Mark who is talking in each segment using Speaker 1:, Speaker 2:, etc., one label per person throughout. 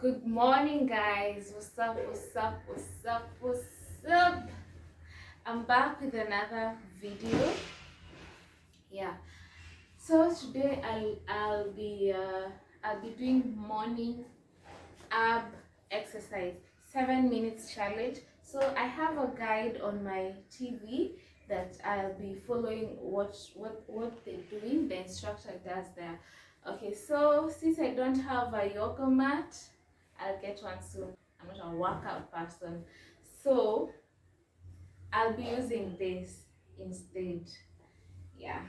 Speaker 1: Good morning, guys. What's up? What's up? What's up? What's up? I'm back with another video. Yeah. So today I'll be doing morning ab exercise, 7 minutes challenge. So I have a guide on my TV that I'll be following. What they're doing. The instructor does there. Okay. So since I don't have a yoga mat, I'll get one soon. I'm not a workout person, so I'll be using this instead. Yeah.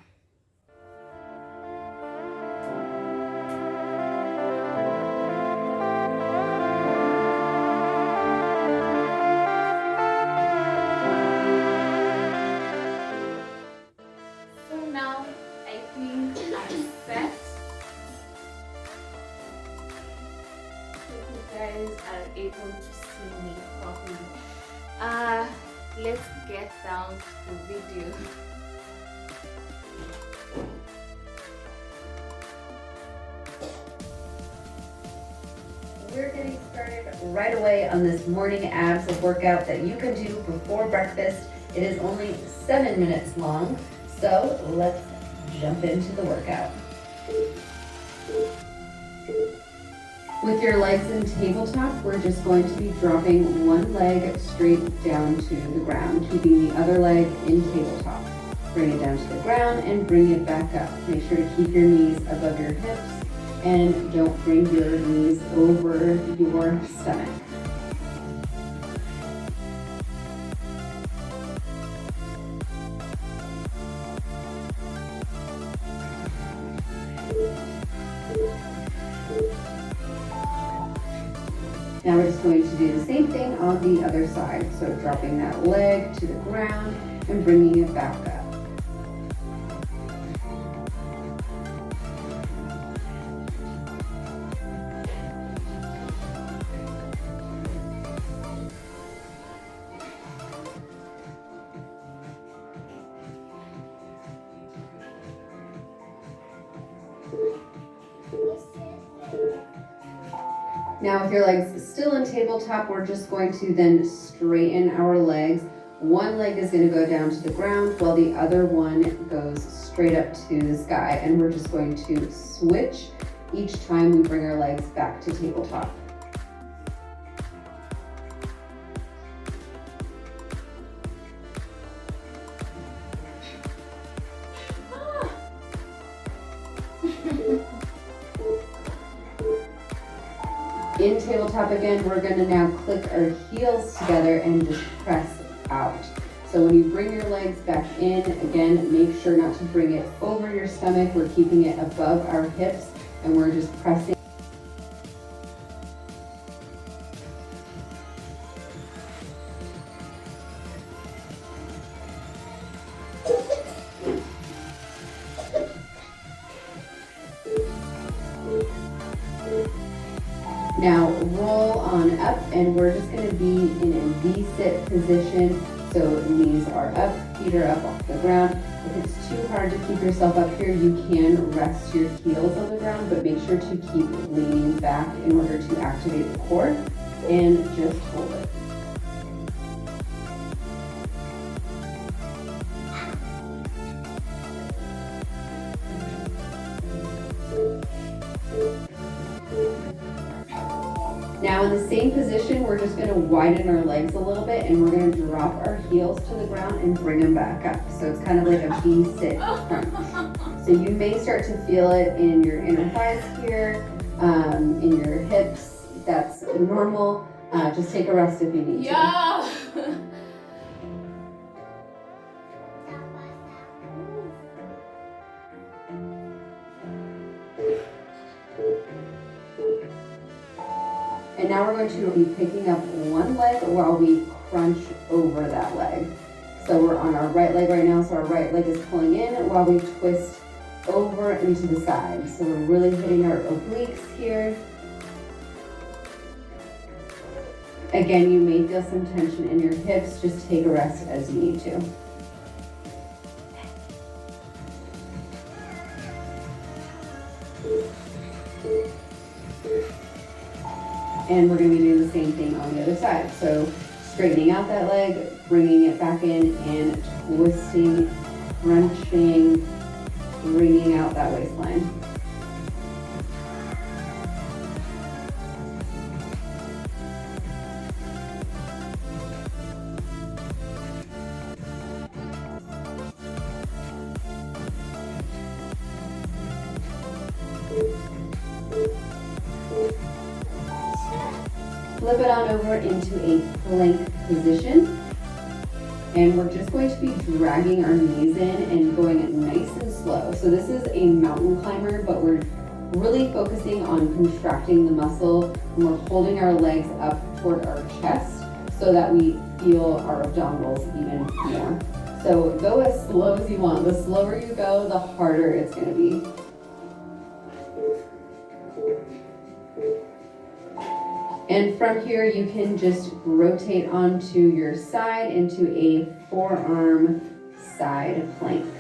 Speaker 1: So now I think I'm set. Hope you guys are able to see me properly. Uh, let's get down to the video.
Speaker 2: We're getting started right away on this morning abs workout that you can do before breakfast. It is only 7 minutes long, so let's jump into the workout. With your legs in tabletop, we're just going to be dropping one leg straight down to the ground, keeping the other leg in tabletop. Bring it down to the ground and bring it back up. Make sure to keep your knees above your hips and don't bring your knees over your stomach. Now we're just going to do the same thing on the other side. So dropping that leg to the ground and bringing it back up. Now with your legs still in tabletop, we're just going to then straighten our legs. One leg is going to go down to the ground while the other one goes straight up to the sky. And we're just going to switch each time we bring our legs back to tabletop. In tabletop again, we're going to now click our heels together and just press out. So when you bring your legs back in, again, make sure not to bring it over your stomach. We're keeping it above our hips and we're just pressing. Now roll on up and we're just going to be in a V-sit position. So knees are up, feet are up off the ground. If it's too hard to keep yourself up here, you can rest your heels on the ground, but make sure to keep leaning back in order to activate the core and just hold it. Now in the same position, we're just going to widen our legs a little bit and we're going to drop our heels to the ground and bring them back up. So it's kind of like a V-sit crunch. So you may start to feel it in your inner thighs here, in your hips. That's normal. Just take a rest if you need to.
Speaker 1: Yeah.
Speaker 2: And now we're going to be picking up one leg while we crunch over that leg. So we're on our right leg right now, so our right leg is pulling in while we twist over into the side. So we're really hitting our obliques here. Again, you may feel some tension in your hips. Just take a rest as you need to. And we're going to be doing the same thing on the other side. So straightening out that leg, bringing it back in, and twisting, crunching, bringing out that waistline. Flip it on over into a plank position. And we're just going to be dragging our knees in and going nice and slow. So this is a mountain climber, but we're really focusing on contracting the muscle, and we're holding our legs up toward our chest so that we feel our abdominals even more. So go as slow as you want. The slower you go, the harder it's going to be. And from here, you can just rotate onto your side into a forearm side plank.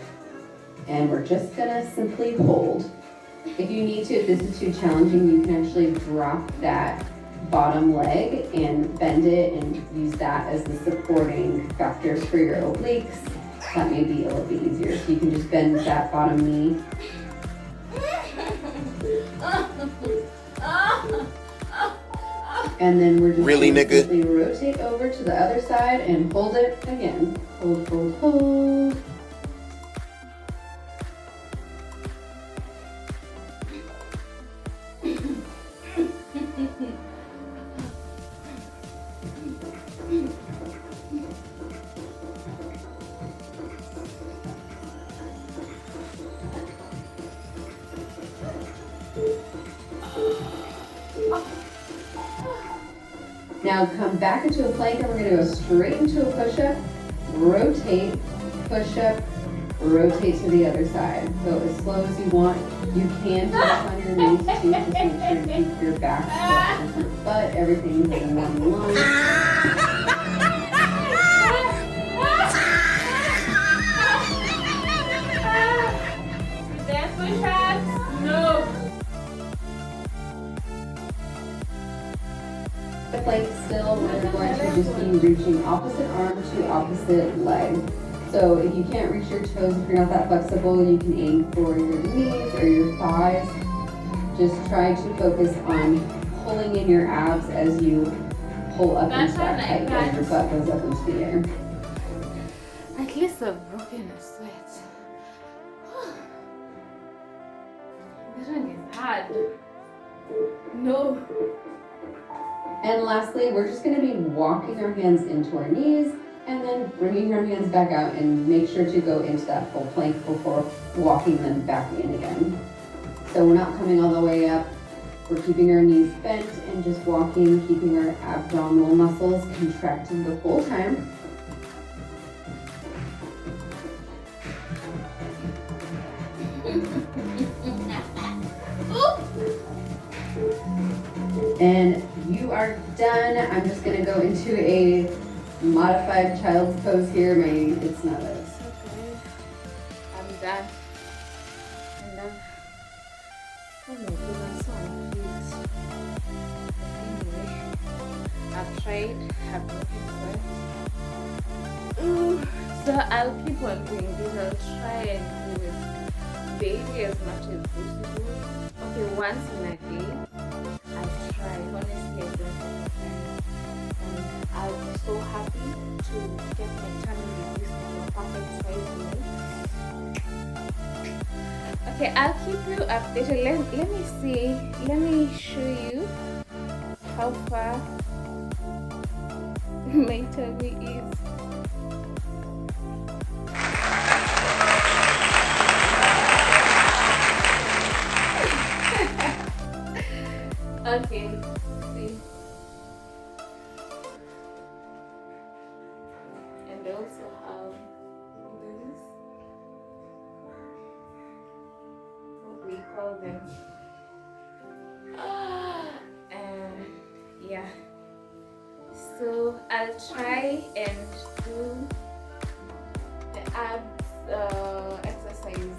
Speaker 2: And we're just gonna simply hold. If you need to, if this is too challenging, you can actually drop that bottom leg and bend it and use that as the supporting factor for your obliques. That may be a little bit easier. So you can just bend that bottom knee. And then we're just going to simply rotate over to the other side and hold it again. Hold, hold, hold. Now come back into a plank and we're going to go straight into a push-up, rotate, push-up, rotate to the other side. Go as slow as you want. You can touch on your knees too, just make sure to keep your back flat with your butt. Everything's in one line.
Speaker 1: Dance push-ups? No.
Speaker 2: Plank still, we're going to just be reaching opposite arm to opposite leg. So if you can't reach your toes, if you're not that flexible, you can aim for your knees or your thighs. Just try to focus on pulling in your abs as you pull up into that height as your butt goes up into the air.
Speaker 1: At least I've broken a sweat. This one is hard. No.
Speaker 2: And lastly, we're just going to be walking our hands into our knees and then bringing our hands back out, and make sure to go into that full plank before walking them back in again. So we're not coming all the way up. We're keeping our knees bent and just walking, keeping our abdominal muscles contracted the whole time. And you are done. I'm just gonna go into a modified child's pose here. It's not a.
Speaker 1: It's okay. I'm done. I'm done. Oh my goodness, so unfit. Anyway, I've tried. I've broken sweat. So I'll keep on doing this. I'll try and do it daily as much as possible. Okay, once in a day. I'll try. Honestly, I don't understand. And I'll be so happy to get my tummy reduced to a perfect size now. Okay, I'll keep you updated. Let me see. Let me show you how far my tummy is. Okay, see. And I also have this. What we call them. And yeah. So I'll try and do the abs exercise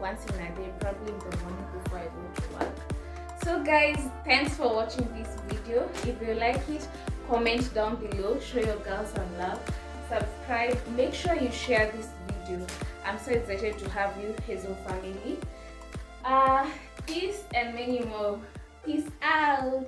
Speaker 1: once in a day, probably in the morning before I go to work. So guys, thanks for watching this video. If you like it, comment down below, show your girls some love, subscribe, make sure you share this video. I'm so excited to have you, Hazel family. Peace and many more. Peace out.